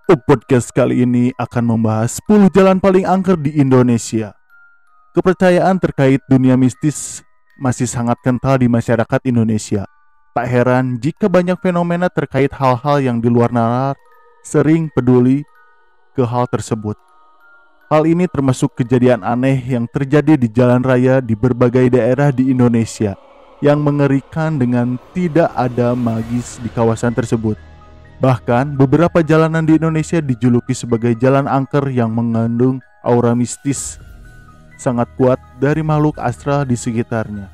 Podcast kali ini akan membahas 10 jalan paling angker di Indonesia. Kepercayaan terkait dunia mistis masih sangat kental di masyarakat Indonesia. Tak heran jika banyak fenomena terkait hal-hal yang di luar nalar sering peduli ke hal tersebut. Hal ini termasuk kejadian aneh yang terjadi di jalan raya di berbagai daerah di Indonesia yang mengerikan dengan tidak ada magis di kawasan tersebut. Bahkan beberapa jalanan di Indonesia dijuluki sebagai jalan angker yang mengandung aura mistis sangat kuat dari makhluk astral di sekitarnya.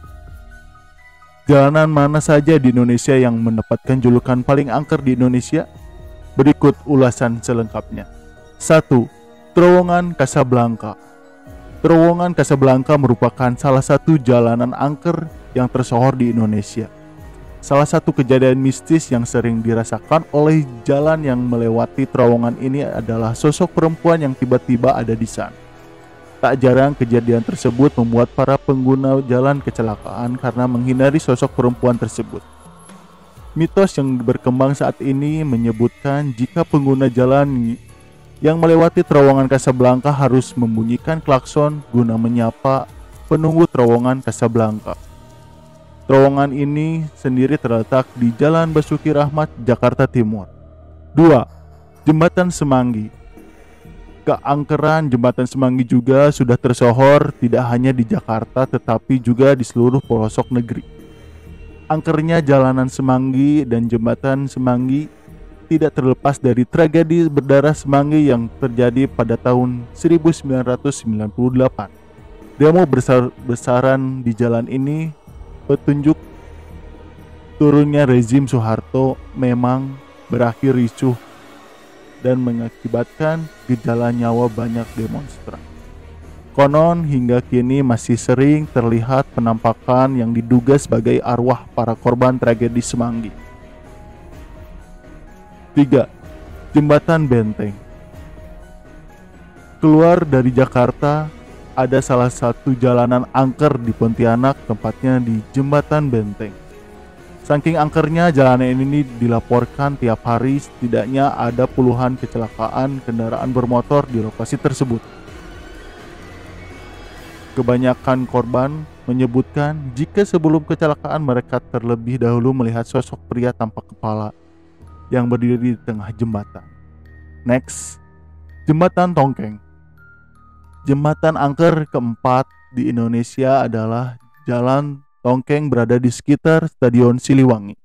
Jalanan mana saja di Indonesia yang mendapatkan julukan paling angker di Indonesia? Berikut ulasan selengkapnya. 1. Terowongan Kasablanka. Terowongan Kasablanka merupakan salah satu jalanan angker yang tersohor di Indonesia. Salah satu kejadian mistis yang sering dirasakan oleh jalan yang melewati terowongan ini adalah sosok perempuan yang tiba-tiba ada di sana. Tak jarang kejadian tersebut membuat para pengguna jalan kecelakaan karena menghindari sosok perempuan tersebut. Mitos yang berkembang saat ini menyebutkan jika pengguna jalan yang melewati terowongan Kasablanka harus membunyikan klakson guna menyapa penunggu terowongan Kasablanka. Terowongan ini sendiri terletak di Jalan Basuki Rahmat, Jakarta Timur. 2. Jembatan Semanggi. Keangkeran Jembatan Semanggi juga sudah tersohor tidak hanya di Jakarta tetapi juga di seluruh pelosok negeri. Angkernya jalanan Semanggi dan Jembatan Semanggi tidak terlepas dari tragedi berdarah Semanggi yang terjadi pada tahun 1998. Demo besar-besaran di jalan ini petunjuk turunnya rezim Soeharto memang berakhir ricuh dan mengakibatkan gejala nyawa banyak demonstran. Konon hingga kini masih sering terlihat penampakan yang diduga sebagai arwah para korban tragedi Semanggi. 3. Jembatan Benteng. Keluar dari Jakarta, ada salah satu jalanan angker di Pontianak, tempatnya di Jembatan Benteng. Saking angkernya, jalanan ini dilaporkan tiap hari setidaknya ada puluhan kecelakaan kendaraan bermotor di lokasi tersebut. Kebanyakan korban menyebutkan jika sebelum kecelakaan mereka terlebih dahulu melihat sosok pria tanpa kepala yang berdiri di tengah jembatan. Next, Jembatan Tongkeng. Jembatan angker keempat di Indonesia adalah Jalan Tongkeng, berada di sekitar Stadion Siliwangi.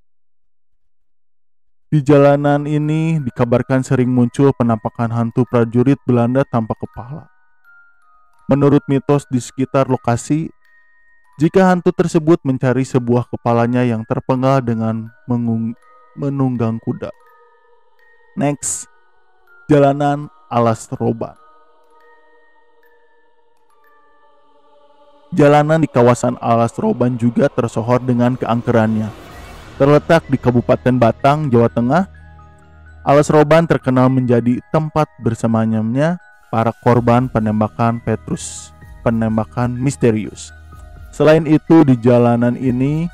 Di jalanan ini dikabarkan sering muncul penampakan hantu prajurit Belanda tanpa kepala. Menurut mitos di sekitar lokasi, jika hantu tersebut mencari sebuah kepalanya yang terpenggal dengan menunggang kuda. Next, Jalanan Alas Roban. Jalanan di kawasan Alas Roban juga tersohor dengan keangkerannya. Terletak di Kabupaten Batang, Jawa Tengah, Alas Roban terkenal menjadi tempat bersemayamnya para korban penembakan Petrus, penembakan misterius. Selain itu, di jalanan ini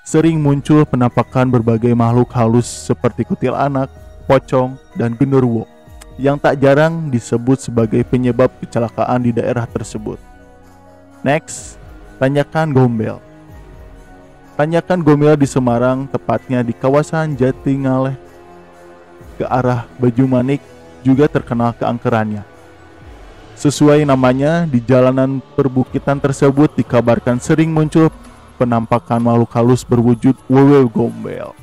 sering muncul penampakan berbagai makhluk halus seperti kuntilanak, pocong, dan genderuwo yang tak jarang disebut sebagai penyebab kecelakaan di daerah tersebut. Next, Tanjakan Gombel. Tanjakan Gombel di Semarang, tepatnya di kawasan Jatingaleh ke arah Bajumanik, juga terkenal keangkerannya. Sesuai namanya, di jalanan perbukitan tersebut dikabarkan sering muncul penampakan makhluk halus berwujud wewe gombel.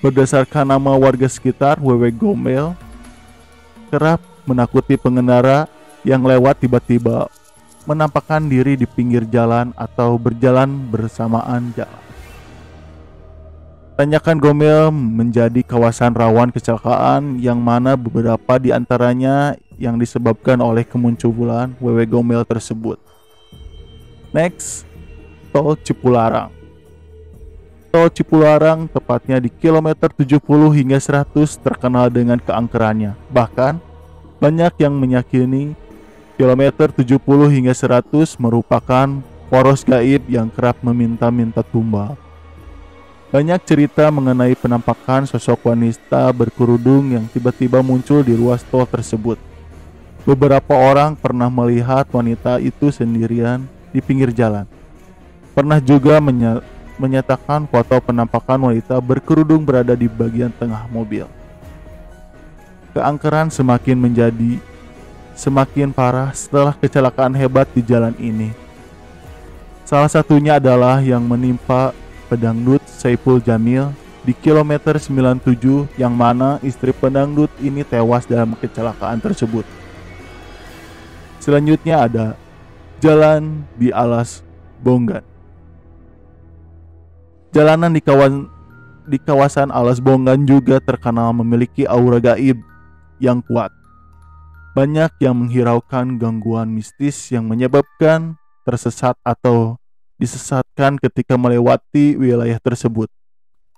Berdasarkan nama warga sekitar, wewe gombel kerap menakuti pengendara yang lewat tiba-tiba menampakkan diri di pinggir jalan atau berjalan bersamaan jalan. Tanjakan Gombel menjadi kawasan rawan kecelakaan yang mana beberapa di antaranya yang disebabkan oleh kemunculan wewe gombel tersebut. Next, Tol Cipularang. Tol Cipularang tepatnya di kilometer 70 hingga 100 terkenal dengan keangkerannya. Bahkan banyak yang meyakini kilometer 70 hingga 100 merupakan poros gaib yang kerap meminta-minta tumbal. Banyak cerita mengenai penampakan sosok wanita berkerudung yang tiba-tiba muncul di ruas tol tersebut. Beberapa orang pernah melihat wanita itu sendirian di pinggir jalan. Pernah juga menyatakan foto penampakan wanita berkerudung berada di bagian tengah mobil. Keangkeran semakin parah setelah kecelakaan hebat di jalan ini. Salah satunya adalah yang menimpa pedangdut Saipul Jamil di kilometer 97, yang mana istri pedangdut ini tewas dalam kecelakaan tersebut. Selanjutnya ada jalan di Alas Bonggan. Jalanan di kawasan Alas Bonggan juga terkenal memiliki aura gaib yang kuat. Banyak yang menghiraukan gangguan mistis yang menyebabkan tersesat atau disesatkan ketika melewati wilayah tersebut.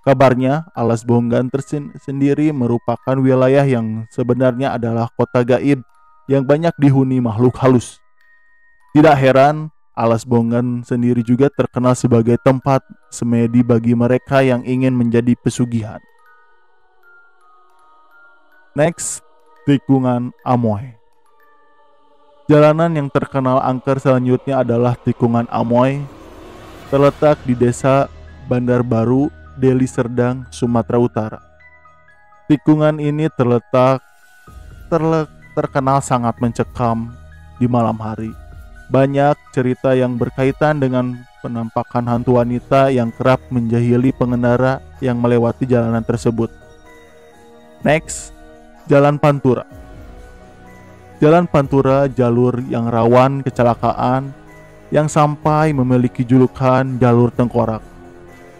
Kabarnya, Alas Bonggan sendiri merupakan wilayah yang sebenarnya adalah kota gaib yang banyak dihuni makhluk halus. Tidak heran, Alas Bonggan sendiri juga terkenal sebagai tempat semedi bagi mereka yang ingin menjadi pesugihan. Next, tikungan Amoy. Jalanan yang terkenal angker selanjutnya adalah tikungan Amoy, terletak di desa Bandar Baru, Deli Serdang, Sumatera Utara. Tikungan ini terkenal sangat mencekam di malam hari. Banyak cerita yang berkaitan dengan penampakan hantu wanita yang kerap menjahili pengendara yang melewati jalanan tersebut. Next, Jalan Pantura. Jalan Pantura jalur yang rawan kecelakaan yang sampai memiliki julukan jalur tengkorak.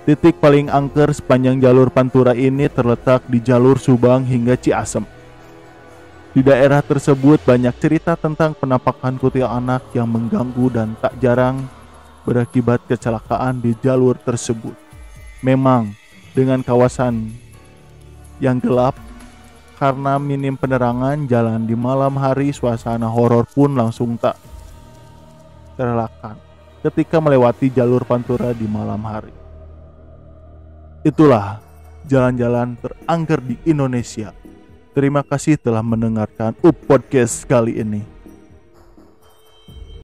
Titik paling angker sepanjang jalur Pantura ini terletak di jalur Subang hingga Ciasem. Di daerah tersebut banyak cerita tentang penampakan kuntilanak yang mengganggu dan tak jarang berakibat kecelakaan di jalur tersebut. Memang dengan kawasan yang gelap, karena minim penerangan jalan di malam hari, suasana horor pun langsung tak terelakkan ketika melewati jalur Pantura di malam hari. Itulah jalan-jalan terangker di Indonesia. Terima kasih telah mendengarkan Podcast kali ini.